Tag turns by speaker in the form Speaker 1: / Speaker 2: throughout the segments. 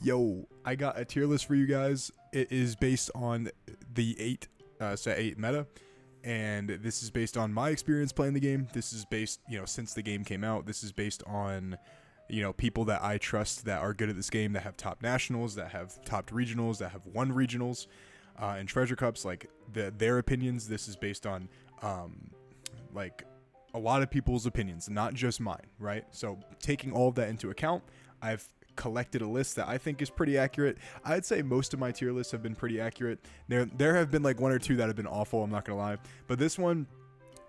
Speaker 1: Yo, I got a tier list for you guys. It is based on the set 8 meta, and this is based on my experience playing the game. This is based, since the game came out. This is based on, people that I trust that are good at this game, that have top nationals, that have topped regionals, that have won regionals, and treasure cups. Like their opinions. This is based on, like a lot of people's opinions, not just mine, right? So taking all of that into account, I've collected a list that I think is pretty accurate. I'd say most of my tier lists have been pretty accurate. There have been like one or two that have been awful, I'm not gonna lie, but this one,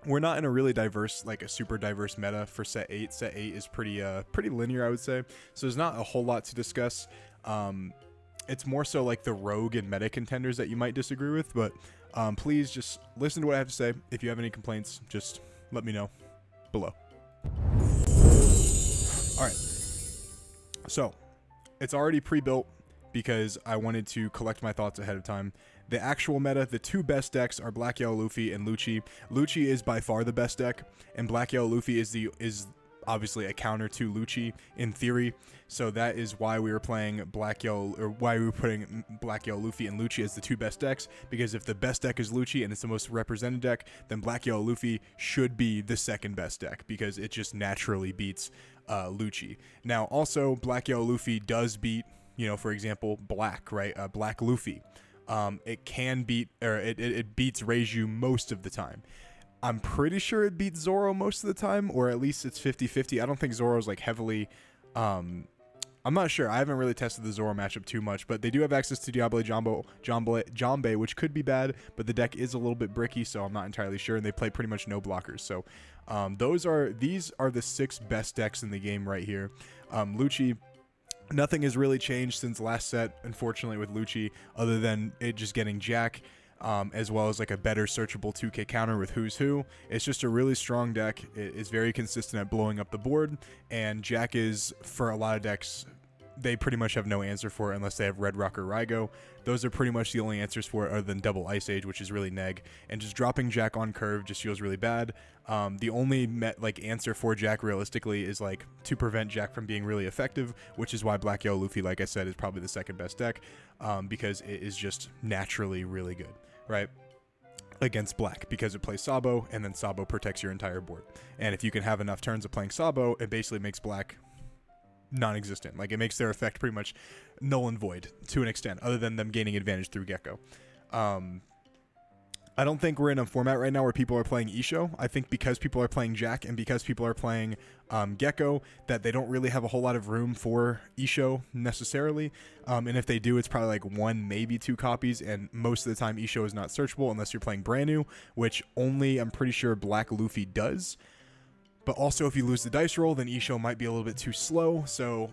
Speaker 1: we're not in a really diverse, like a super diverse meta for set 8. Set 8 is pretty linear, I would say, so there's not a whole lot to discuss. It's more so like the rogue and meta contenders that you might disagree with, but please just listen to what I have to say. If you have any complaints, just let me know below. Alright, so it's already pre-built because I wanted to collect my thoughts ahead of time. The actual meta, the two best decks are Black Yellow Luffy and Lucci. Lucci is by far the best deck, and Black Yellow Luffy is obviously a counter to Lucci in theory. So that is why we were playing Black Yellow, or why we were putting Black Yellow Luffy and Lucci as the two best decks. Because if the best deck is Lucci and it's the most represented deck, then Black Yellow Luffy should be the second best deck because it just naturally beats Lucci. Now, also Black Yellow Luffy does beat, for example, Black, right? Black Luffy. It can beat, or it beats Reiju most of the time. I'm pretty sure it beats Zoro most of the time, or at least it's 50-50. I don't think Zoro's like heavily, I'm not sure. I haven't really tested the Zoro matchup too much, but they do have access to Diable Jambe, which could be bad, but the deck is a little bit bricky, so I'm not entirely sure, and they play pretty much no blockers. So these are the 6 best decks in the game right here. Lucci, nothing has really changed since last set, unfortunately, with Lucci, other than it just getting Jack, as well as like a better searchable 2k counter with Who's Who. It's just a really strong deck. It is very consistent at blowing up the board, and Jack is, for a lot of decks, they pretty much have no answer for it unless they have Red Rock or Rygo. Those are pretty much the only answers for it, other than double Ice Age, which is really neg. And just dropping Jack on curve just feels really bad. The only answer for Jack realistically is like to prevent Jack from being really effective, which is why Black Yellow Luffy, like I said, is probably the second best deck, because it is just naturally really good, right? Against Black, because it plays Sabo, and then Sabo protects your entire board. And if you can have enough turns of playing Sabo, it basically makes Black non-existent. Like, it makes their effect pretty much null and void to an extent, other than them gaining advantage through Gecko. I don't think we're in a format right now where people are playing Isho. I think because people are playing Jack and because people are playing Gecko, that they don't really have a whole lot of room for Isho necessarily. And if they do, it's probably like 1, maybe 2 copies, and most of the time Isho is not searchable unless you're playing brand new, which only, I'm pretty sure, Black Luffy does. But also, if you lose the dice roll, then Isho might be a little bit too slow. So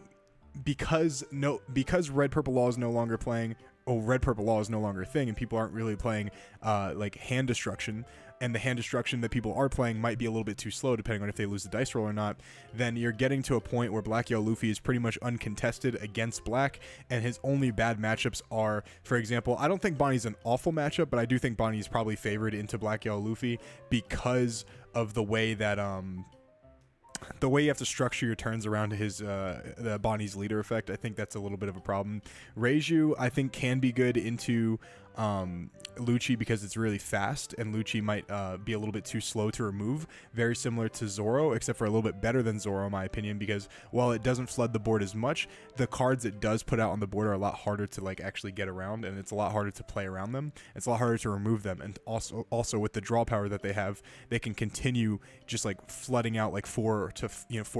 Speaker 1: because Red Purple Law is no longer playing, Red Purple Law is no longer a thing, and people aren't really playing like hand destruction, and the hand destruction that people are playing might be a little bit too slow depending on if they lose the dice roll or not, then you're getting to a point where Black Yellow Luffy is pretty much uncontested against Black, and his only bad matchups are, for example, I don't think Bonnie's an awful matchup, but I do think Bonnie's probably favored into Black Yellow Luffy because of the way that the way you have to structure your turns around his the Bonnie's leader effect. I think that's a little bit of a problem. Reiju, I think, can be good into Lucci because it's really fast, and Lucci might be a little bit too slow to remove. Very similar to Zoro, except for a little bit better than Zoro, in my opinion, because while it doesn't flood the board as much, the cards it does put out on the board are a lot harder to like actually get around, and it's a lot harder to play around them. It's a lot harder to remove them, and also with the draw power that they have, they can continue just like flooding out like 4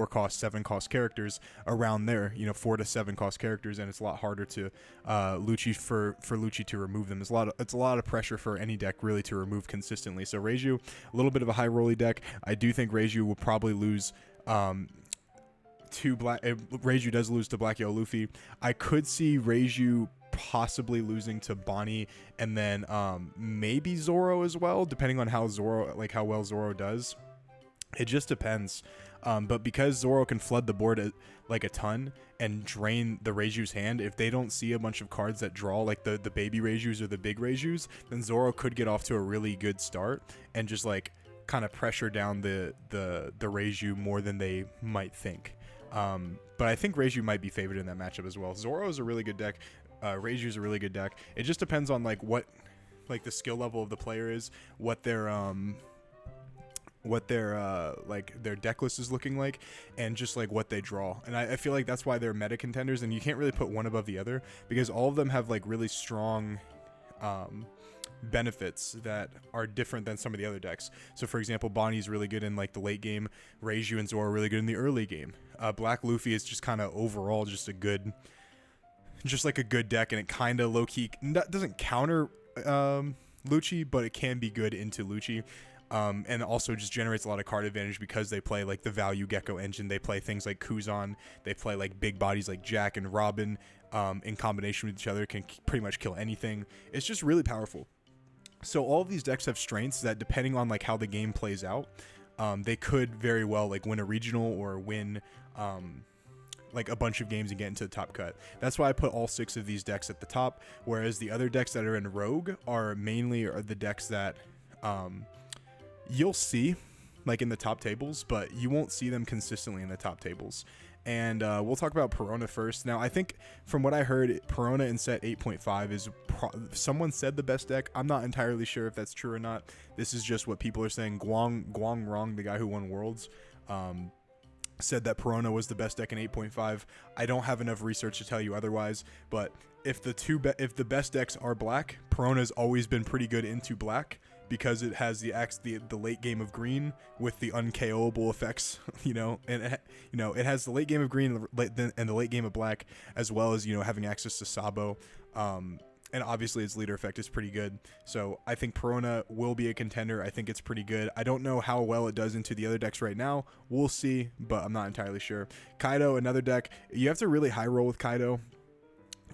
Speaker 1: cost, 7 cost characters around there, 4 to 7 cost characters, and it's a lot harder to Lucci for Lucci to remove them. It's a lot of pressure for any deck really to remove consistently. So Reiju, a little bit of a high rolly deck. I do think Reiju will probably lose to Black. Reiju does lose to Black Yellow Luffy. I could see Reiju possibly losing to Bonnie, and then maybe Zoro as well, depending on how well Zoro does. It just depends. But because Zoro can flood the board like a ton and drain the Reiju's hand, if they don't see a bunch of cards that draw like the baby Reijus or the big Reijus, then Zoro could get off to a really good start and just like kind of pressure down the Reiju more than they might think. But I think Reiju might be favored in that matchup as well. Zoro is a really good deck. Reiju is a really good deck. It just depends on like what like the skill level of the player is, what their like their deck list is looking like, and just like what they draw. And I feel like that's why they're meta contenders, and you can't really put one above the other because all of them have like really strong benefits that are different than some of the other decks. So for example, Bonnie's really good in like the late game. Reiju and Zoro are really good in the early game. Black Luffy is just kind of overall just a good deck, and it kind of low-key doesn't counter Lucci, but it can be good into Lucci. And also just generates a lot of card advantage because they play like the value Gecko engine. They play things like Kuzan. They play like big bodies like Jack and Robin in combination with each other can pretty much kill anything. It's just really powerful. So all of these decks have strengths that, depending on like how the game plays out, they could very well like win a regional or win like a bunch of games and get into the top cut. That's why I put all 6 of these decks at the top, whereas the other decks that are in Rogue are the decks that you'll see like in the top tables, but you won't see them consistently in the top tables. And we'll talk about Perona first. Now, I think from what I heard, Perona in set 8.5 is someone said the best deck. I'm not entirely sure if that's true or not. This is just what people are saying. Guang Rong, the guy who won Worlds, said that Perona was the best deck in 8.5. I don't have enough research to tell you otherwise, but if the best decks are black, Perona's always been pretty good into black, because it has the late game of green with the unKOable effects, and it has the late game of green and the late game of black, as well as having access to Sabo, and obviously its leader effect is pretty good. So I think Perona will be a contender. I think it's pretty good. I don't know how well it does into the other decks right now. We'll see, but I'm not entirely sure. Kaido, another deck. You have to really high roll with Kaido.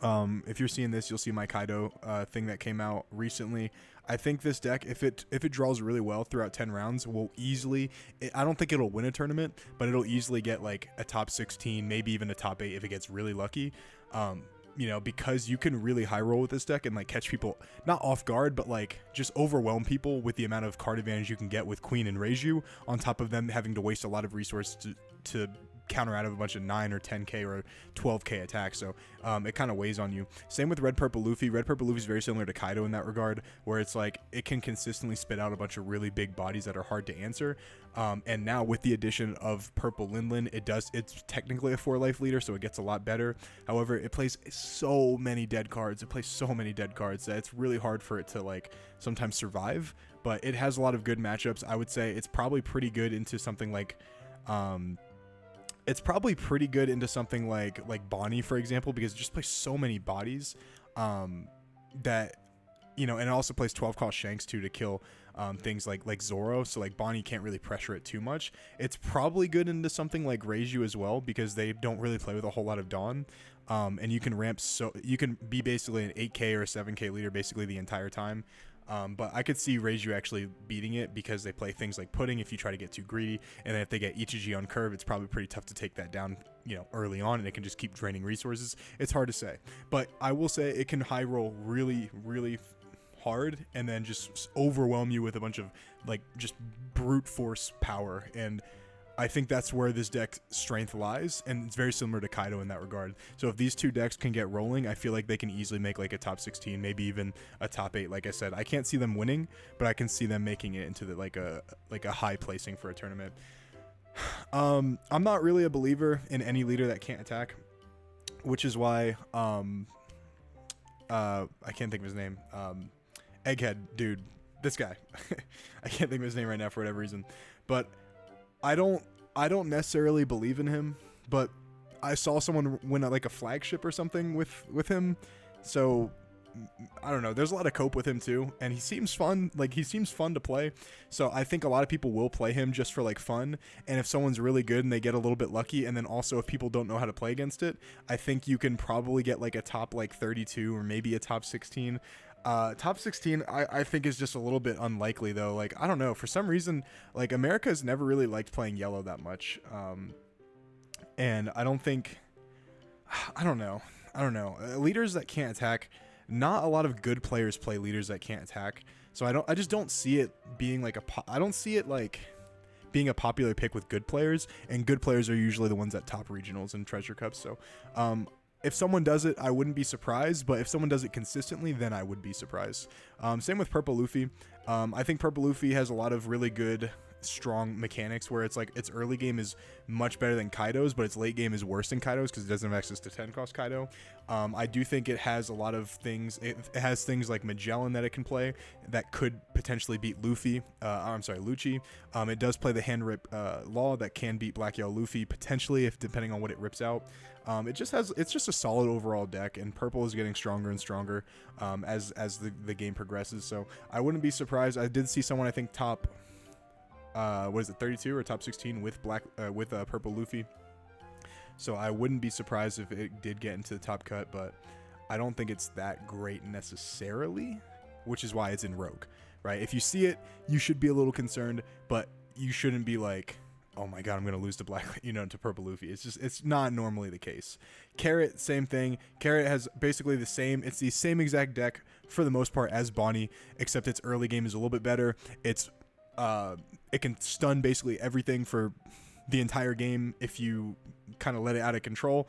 Speaker 1: If you're seeing this, you'll see my Kaido thing that came out recently. I think this deck, if it draws really well throughout 10 rounds, will easily, I don't think it'll win a tournament, but it'll easily get like a top 16, maybe even a top 8 if it gets really lucky. Because you can really high roll with this deck and like catch people not off guard, but like just overwhelm people with the amount of card advantage you can get with Queen and Reiju, on top of them having to waste a lot of resources to counter out of a bunch of 9 or 10k or 12k attacks. So it kind of weighs on you. Same with Red Purple Luffy. Red Purple Luffy is very similar to Kaido in that regard, where it's like it can consistently spit out a bunch of really big bodies that are hard to answer. And now with the addition of Purple Linlin, it's technically a 4-life leader, so it gets a lot better. However, it plays so many dead cards. It plays so many dead cards that it's really hard for it to like sometimes survive. But it has a lot of good matchups. I would say it's probably pretty good into something like Bonnie, for example, because it just plays so many bodies that, and it also plays 12 cost Shanks too to kill things like Zoro. So like Bonnie can't really pressure it too much. It's probably good into something like Reiju as well, because they don't really play with a whole lot of Dawn. And you can ramp, so you can be basically an 8k or a 7k leader basically the entire time. But I could see Reiju actually beating it, because they play things like Pudding if you try to get too greedy, and then if they get Ichiji on curve, it's probably pretty tough to take that down, early on, and it can just keep draining resources. It's hard to say, but I will say it can high roll really, really hard, and then just overwhelm you with a bunch of like just brute force power. And I think that's where this deck's strength lies, and it's very similar to Kaido in that regard. So if these two decks can get rolling, I feel like they can easily make like a top 16, maybe even a top 8. Like I said, I can't see them winning, but I can see them making it into like a high placing for a tournament. I'm not really a believer in any leader that can't attack, which is why I can't think of his name. Egghead dude, this guy. I can't think of his name right now for whatever reason, but I don't necessarily believe in him, but I saw someone win like a flagship or something with him, so I don't know. There's a lot of cope with him too, and he seems fun. Like, he seems fun to play, so I think a lot of people will play him just for like fun. And if someone's really good and they get a little bit lucky, and then also if people don't know how to play against it, I think you can probably get like a top like 32 or maybe a top 16. Top 16 I think is just a little bit unlikely though. Like, I don't know, for some reason like America's never really liked playing yellow that much, and I don't know, leaders that can't attack, not a lot of good players play leaders that can't attack, so I just don't see it being like I don't see it like being a popular pick with good players, and good players are usually the ones that top regionals and treasure cups. So if someone does it, I wouldn't be surprised, but if someone does it consistently, then I would be surprised. Same with Purple Luffy. I think Purple Luffy has a lot of really good, strong mechanics where it's like its early game is much better than Kaido's, but its late game is worse than Kaido's because it doesn't have access to 10 cost Kaido. I do think it has a lot of things. It has things like Magellan that it can play that could potentially beat Luffy. Lucci. It does play the hand rip law that can beat Black Yellow Luffy potentially, if depending on what it rips out. It's just a solid overall deck, and purple is getting stronger and stronger as the game progresses. So I wouldn't be surprised. I did see someone, I think top 32 or top 16 with purple Luffy. So I wouldn't be surprised if it did get into the top cut, but I don't think it's that great necessarily, which is why it's in Rogue, right? If you see it, you should be a little concerned, but you shouldn't be like, oh my god, I'm gonna lose to to purple Luffy. It's not normally the case. Carrot, same thing. Carrot has basically the same exact deck for the most part as Bonnie, except its early game is a little bit better. It can stun basically everything for the entire game if you kind of let it out of control.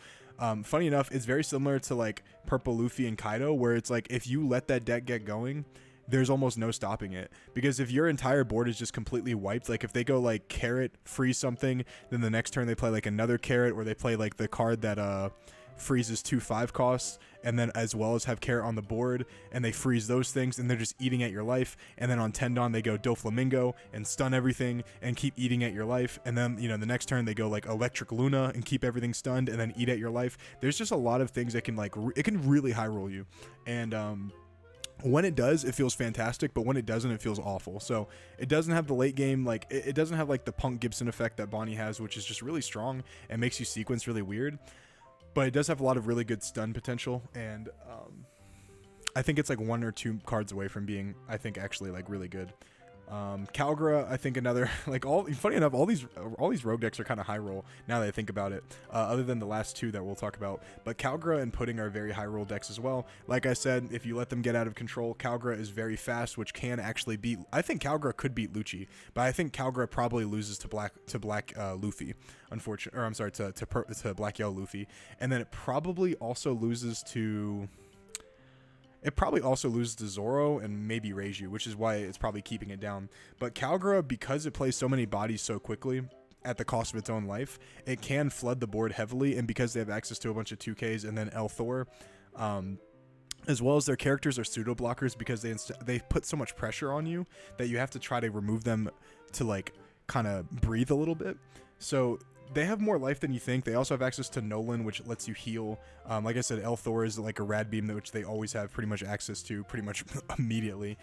Speaker 1: Funny enough, it's very similar to like purple Luffy and Kaido, where it's like if you let that deck get going, there's almost no stopping it, because if your entire board is just completely wiped, like if they go like carrot, freeze something, then the next turn they play like another carrot, or they play like the card that freezes 2/5 costs, and then as well as have carrot on the board, and they freeze those things, and they're just eating at your life. And then on Tendon they go Doflamingo and stun everything and keep eating at your life, and then the next turn they go like Electric Luna and keep everything stunned and then eat at your life. There's just a lot of things that can like it can really high roll you, and when it does, it feels fantastic, but when it doesn't, it feels awful. So it doesn't have the late game, like it doesn't have like the Punk Gibson effect that Bonnie has, which is just really strong and makes you sequence really weird. But it does have a lot of really good stun potential, and I think it's like 1 or 2 cards away from being, I think, actually like really good. Calgra, I think another funny enough, all these rogue decks are kind of high roll now that I think about it, other than the last 2 that we'll talk about. But Calgra and Pudding are very high roll decks as well. Like I said, if you let them get out of control, Calgra is very fast, which can actually beat. I think Calgra could beat Lucci, but I think Calgra probably loses to black Luffy, unfortunately, or I'm sorry, to Black Yellow Luffy, and then it probably also loses to. It probably also loses to Zoro and maybe Reiju, which is why it's probably keeping it down. But Calgra, because it plays so many bodies so quickly at the cost of its own life, it can flood the board heavily. And because they have access to a bunch of 2Ks and then El Thor, as well as their characters are pseudo blockers, because they put so much pressure on you that you have to try to remove them to like kind of breathe a little bit. So they have more life than you think. They also have access to Nolan, which lets you heal. Like I said, El Thor is like a rad beam, which they always have pretty much access to pretty much immediately.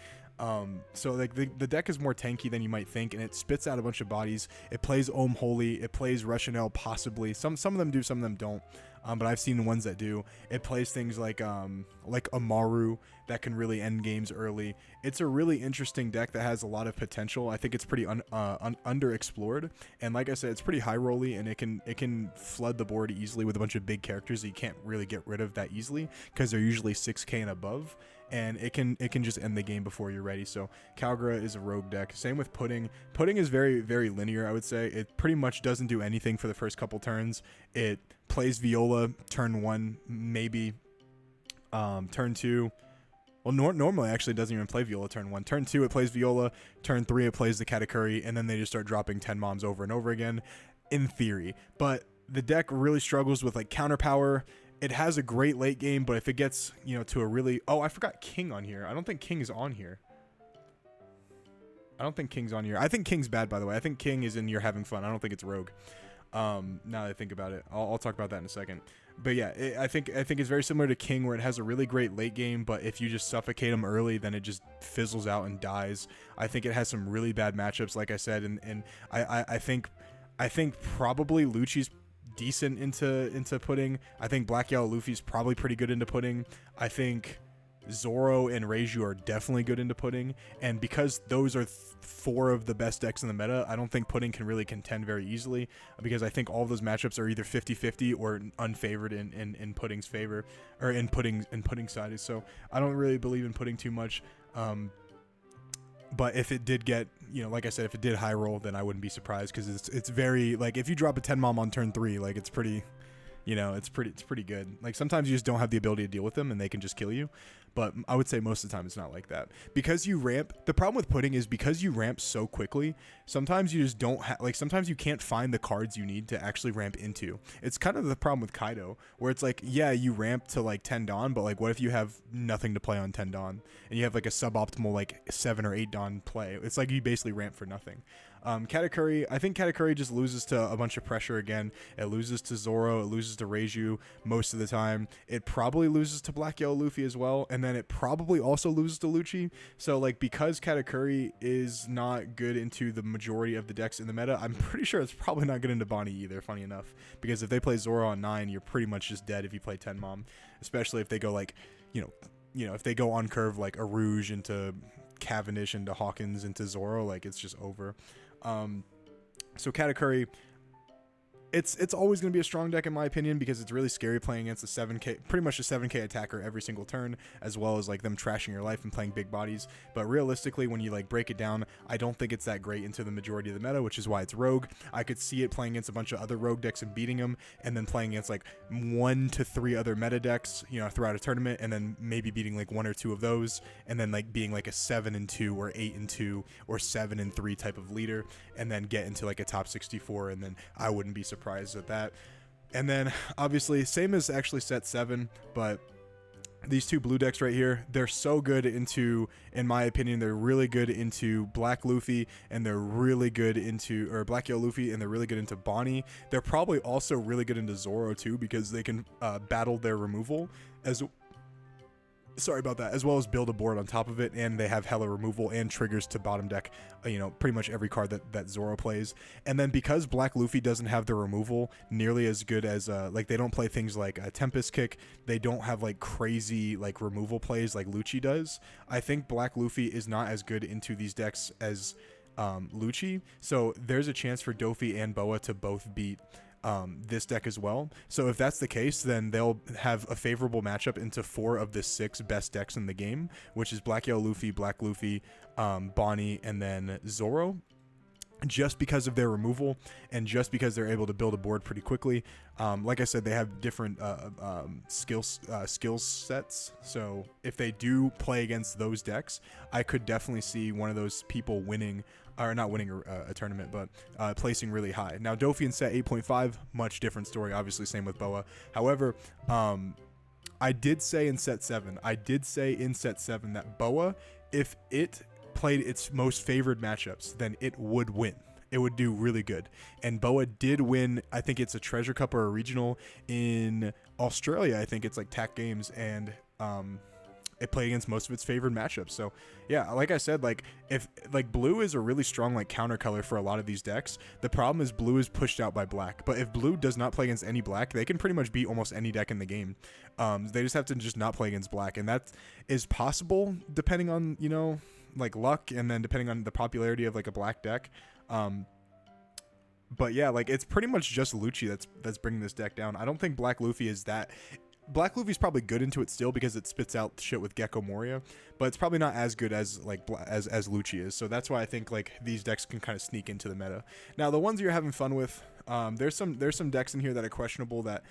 Speaker 1: So like the deck is more tanky than you might think, and it spits out a bunch of bodies. It plays Ohm Holy. It plays Rationale possibly. Some of them do, some of them don't. But I've seen ones that do. It plays things like Amaru that can really end games early. It's a really interesting deck that has a lot of potential. I think it's pretty underexplored, and like I said, it's pretty high rolly, and it can flood the board easily with a bunch of big characters that you can't really get rid of that easily because they're usually 6K and above. And it can just end the game before you're ready. So Calgra is a rogue deck. Same with Pudding. Pudding is very, very linear, I would say. It pretty much doesn't do anything for the first couple turns. It plays Viola turn 1, maybe. Turn 2. Well, normally actually it doesn't even play Viola turn 1. Turn 2, it plays Viola. Turn 3, it plays the Katakuri. And then they just start dropping 10 moms over and over again, in theory. But the deck really struggles with like counter power. It has a great late game, but if it gets, to a really... Oh, I forgot King on here. I don't think King is on here. I think King's bad, by the way. I think King is in You're Having Fun. I don't think it's Rogue. Now that I think about it. I'll talk about that in a second. But yeah, I think it's very similar to King, where it has a really great late game, but if you just suffocate them early, then it just fizzles out and dies. I think it has some really bad matchups, like I said, and I think probably Lucci's decent into Pudding. I think Black Yellow Luffy's probably pretty good into Pudding. I think Zoro and Reiju are definitely good into Pudding, and because those are 4 of the best decks in the meta, I don't think Pudding can really contend very easily, because I think all of those matchups are either 50-50 or unfavored in Pudding's favor, or in Pudding's side. So I don't really believe in Pudding too much. But if it did get, like I said, if it did high roll, then I wouldn't be surprised, because it's very, like, if you drop a 10 mom on turn 3, like, it's pretty, it's pretty good. Like, sometimes you just don't have the ability to deal with them and they can just kill you. But I would say most of the time it's not like that. Because you ramp, the problem with pudding is because you ramp so quickly, sometimes you just don't have, sometimes you can't find the cards you need to actually ramp into. It's kind of the problem with Kaido, where it's like, yeah, you ramp to like 10 Dawn, but like, what if you have nothing to play on 10 Dawn and you have like a suboptimal like 7 or 8 Dawn play? It's like you basically ramp for nothing. Katakuri, I think Katakuri just loses to a bunch of pressure again. It loses to Zoro, it loses to Reiju most of the time. It probably loses to Black Yellow Luffy as well, and then it probably also loses to Lucci. So like, because Katakuri is not good into the majority of the decks in the meta, I'm pretty sure it's probably not good into Bonnie either, funny enough. Because if they play Zoro on 9, you're pretty much just dead if you play 10 Mom. Especially if they go like, if they go on curve like Arouge into Cavendish into Hawkins into Zoro, like it's just over. So Katakuri, it's always going to be a strong deck in my opinion, because it's really scary playing against a 7k, pretty much a 7k attacker every single turn, as well as like them trashing your life and playing big bodies. But realistically, when you like break it down, I don't think it's that great into the majority of the meta, which is why it's rogue. I could see it playing against a bunch of other rogue decks and beating them, and then playing against like 1 to 3 other meta decks, throughout a tournament, and then maybe beating like 1 or 2 of those, and then like being like a 7-2 or 8-2 or 7-3 type of leader, and then get into like a top 64, and then I wouldn't be surprised at that. And then obviously same as actually set 7, but these 2 blue decks right here, they're so good into, in my opinion, they're really good into Black Luffy, and they're really good into, or Black Yellow Luffy, and they're really good into Bonnie. They're probably also really good into Zoro too, because they can battle their removal as well as build a board on top of it, and they have hella removal and triggers to bottom deck, pretty much every card that Zoro plays. And then because Black Luffy doesn't have the removal nearly as good as, like, they don't play things like a Tempest Kick, they don't have like crazy like removal plays like Lucci does, I think Black Luffy is not as good into these decks as Lucci, so there's a chance for Dofi and Boa to both beat this deck as well. So if that's the case, then they'll have a favorable matchup into 4 of the 6 best decks in the game, which is Black Yellow Luffy, Black Luffy, Bonnie, and then Zoro, just because of their removal and just because they're able to build a board pretty quickly. Like I said, they have different skill sets, so if they do play against those decks, I could definitely see one of those people winning, or not winning a tournament, but placing really high. Now Dofi in set 8.5, much different story, obviously same with Boa. However, I did say in set 7 that Boa, if it played its most favored matchups, then it would win. It would do really good. And Boa did win, I think it's a Treasure Cup or a regional in Australia. I think it's like TAC Games, and it played against most of its favored matchups. So yeah, like I said, like if like blue is a really strong like counter color for a lot of these decks. The problem is blue is pushed out by black, but if blue does not play against any black, they can pretty much beat almost any deck in the game. They just have to just not play against black, and that is possible depending on, like luck, and then depending on the popularity of like a black deck. But yeah, like it's pretty much just Lucci that's bringing this deck down. I don't think Black Luffy is that. Black Luffy's probably good into it still because it spits out shit with Gecko Moria, but it's probably not as good as like as Lucci is. So that's why I think like these decks can kind of sneak into the meta. Now the ones you're having fun with, there's some decks in here that are questionable that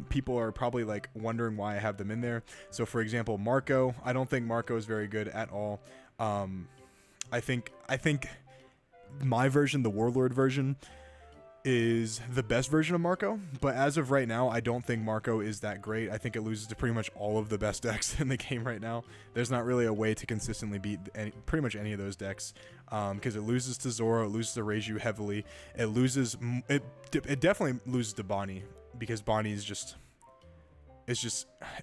Speaker 1: people are probably like wondering why I have them in there. So for example, Marco. I don't think Marco is very good at all. I think my version, the Warlord version, is the best version of Marco, but as of right now, I don't think Marco is that great. I think it loses to pretty much all of the best decks in the game right now. There's not really a way to consistently beat pretty much any of those decks, because it loses to Zoro, it loses to Reiju heavily, it definitely loses to Bonnie, because Bonnie is just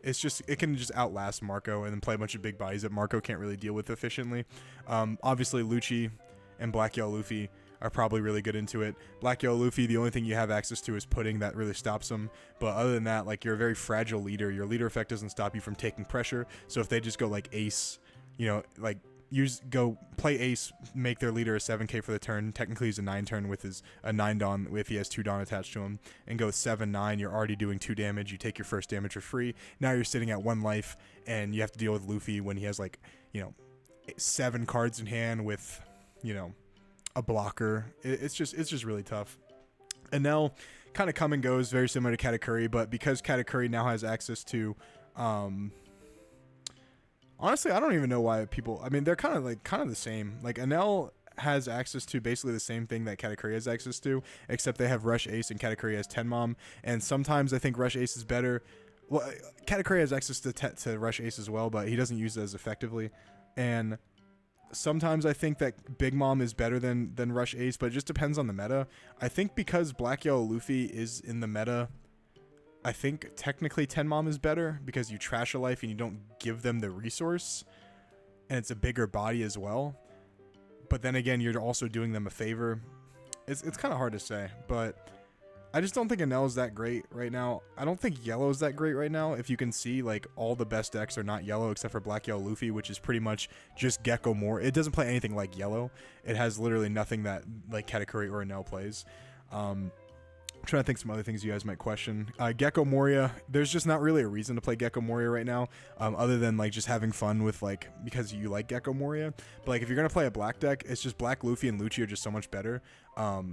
Speaker 1: it can just outlast Marco and then play a bunch of big bodies that Marco can't really deal with efficiently. Obviously Lucci and Black Yellow Luffy are probably really good into it. Black Yellow Luffy, the only thing you have access to is pudding. That really stops them. But other than that, like, you're a very fragile leader. Your leader effect doesn't stop you from taking pressure. So if they just go like ace, like go play ace, make their leader a 7k for the turn. Technically he's a 9 turn with a 9 Dawn if he has 2 Dawn attached to him, and go 7-9. You're already doing 2 damage. You take your first damage for free. Now you're sitting at 1 life, and you have to deal with Luffy when he has like, 7 cards in hand with, a blocker. It's just really tough. And now kind of come and goes, very similar to Katakuri, but because Katakuri now has access to, honestly, I don't even know why people. I mean, they're kind of the same. Like Enel has access to basically the same thing that Katakuri has access to, except they have Rush Ace and Katakuri has Tenmom. And sometimes I think Rush Ace is better. Well, Katakuri has access to Rush Ace as well, but he doesn't use it as effectively. And sometimes I think that Big Mom is better than Rush Ace, but it just depends on the meta. I think because Black Yellow Luffy is in the meta, I think technically Tenmom is better because you trash a life and you don't give them the resource, and it's a bigger body as well. But then again, you're also doing them a favor. It's kind of hard to say, but I just don't think Enel is that great right now. I don't think Yellow is that great right now. If you can see, like, all the best decks are not Yellow except for Black Yellow Luffy, which is pretty much just Gecko Moria. It doesn't play anything like Yellow. It has literally nothing that like Katakuri or Enel plays. I'm trying to think some other things you guys might question. Gecko Moria, there's just not really a reason to play Gecko Moria right now, other than like just having fun with like because you like Gecko Moria. But like if you're gonna play a black deck, it's just Black Luffy and Lucci are just so much better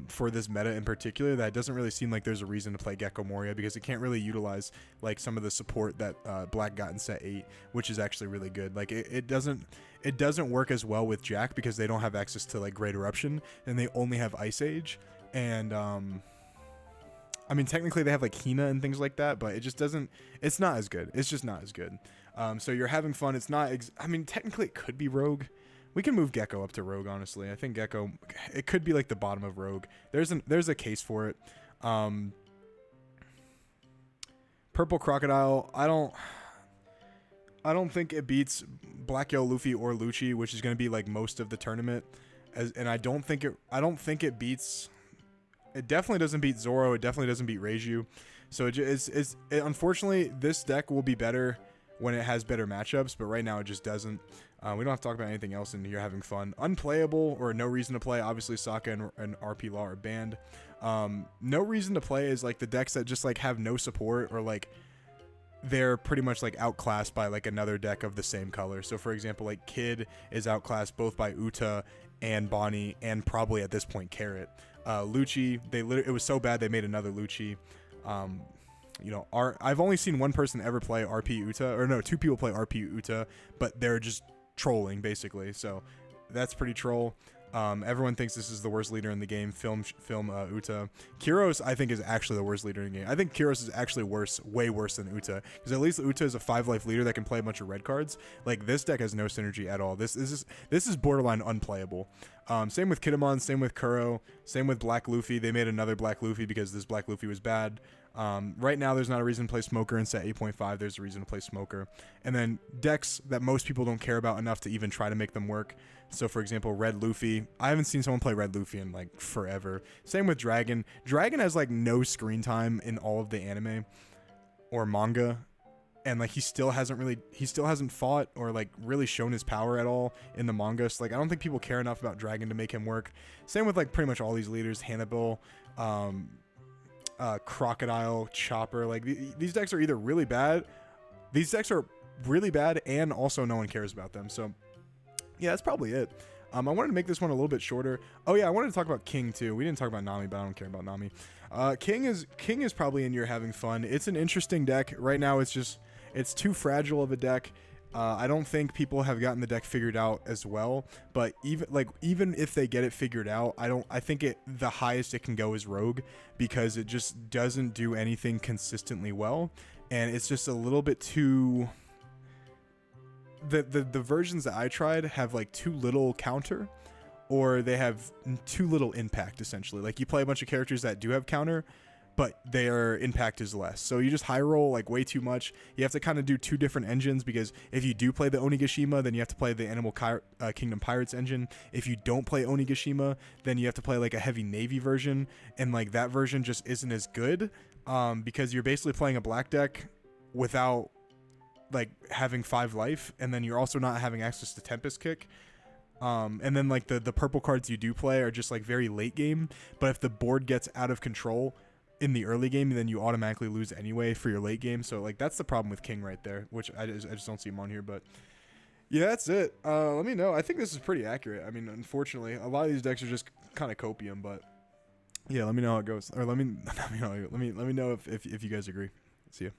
Speaker 1: for this meta in particular that it doesn't really seem like there's a reason to play Gecko Moria because it can't really utilize like some of the support that Black got in set 8, which is actually really good. Like it doesn't work as well with Jack because they don't have access to like Great Eruption and they only have Ice Age and I mean, technically they have like Hina and things like that, but it just doesn't, it's not as good. It's just not as good. So you're having fun. It's not, I mean, technically it could be Rogue. We can move Gecko up to Rogue, honestly. I think Gecko, it could be like the bottom of Rogue. There's a case for it. Purple Crocodile, I don't think it beats Black Yellow Luffy or Lucci, which is going to be like most of the tournament. And I don't think it beats. It definitely doesn't beat Zoro. It definitely doesn't beat Reiju. So unfortunately, this deck will be better when it has better matchups, but right now it just doesn't. We don't have to talk about anything else in here having fun. Unplayable or no reason to play. Obviously, Sokka and RP Law are banned. No reason to play is like the decks that just like have no support or like they're pretty much like outclassed by like another deck of the same color. So for example, like Kid is outclassed both by Uta and Bonnie and probably at this point Carrot. Lucci, it was so bad they made another Lucci. I've only seen one person ever play RP Uta, or no, 2 people play RP Uta, but they're just trolling basically. So that's pretty troll. Everyone thinks this is the worst leader in the game. Film Uta. Kyros, I think, is actually the worst leader in the game. I think Kyros is actually way worse than Uta, because at least Uta is a 5-life leader that can play a bunch of red cards. Like this deck has no synergy at all. This is borderline unplayable. Same with Kitamon, same with Kuro, same with Black Luffy. They made another Black Luffy because this Black Luffy was bad. Right now, there's not a reason to play Smoker in set 8.5. There's a reason to play Smoker. And then decks that most people don't care about enough to even try to make them work. So, for example, Red Luffy. I haven't seen someone play Red Luffy in, like, forever. Same with Dragon. Dragon has, like, no screen time in all of the anime or manga. And, like, he still hasn't fought or, like, really shown his power at all in the manga. So, like, I don't think people care enough about Dragon to make him work. Same with, like, pretty much all these leaders. Hannibal, Crocodile, Chopper. Like, these decks are either really bad. These decks are really bad and also no one cares about them. So, yeah, that's probably it. I wanted to make this one a little bit shorter. Oh yeah, I wanted to talk about King too. We didn't talk about Nami, but I don't care about Nami. King is probably in your having fun. It's an interesting deck. Right now it's too fragile of a deck. I don't think people have gotten the deck figured out as well, but even if they get it figured out, I think the highest it can go is Rogue, because it just doesn't do anything consistently well, and it's just a little bit too. The versions that I tried have like too little counter, or they have too little impact essentially. Like you play a bunch of characters that do have counter, but their impact is less. So you just high roll like way too much. You have to kind of do 2 different engines, because if you do play the Onigashima, then you have to play the Animal Kingdom Pirates engine. If you don't play Onigashima, then you have to play like a heavy navy version, and like that version just isn't as good, because you're basically playing a black deck without like having 5 life, and then you're also not having access to Tempest Kick. And then like the purple cards you do play are just like very late game, but if the board gets out of control in the early game, then you automatically lose anyway for your late game. So like that's the problem with King right there, which I just don't see him on here. But Yeah, that's it. Let me know. I think this is pretty accurate. I mean, unfortunately, a lot of these decks are just kind of copium, but yeah, let me know how it goes. Or let me let me know if you guys agree. See ya.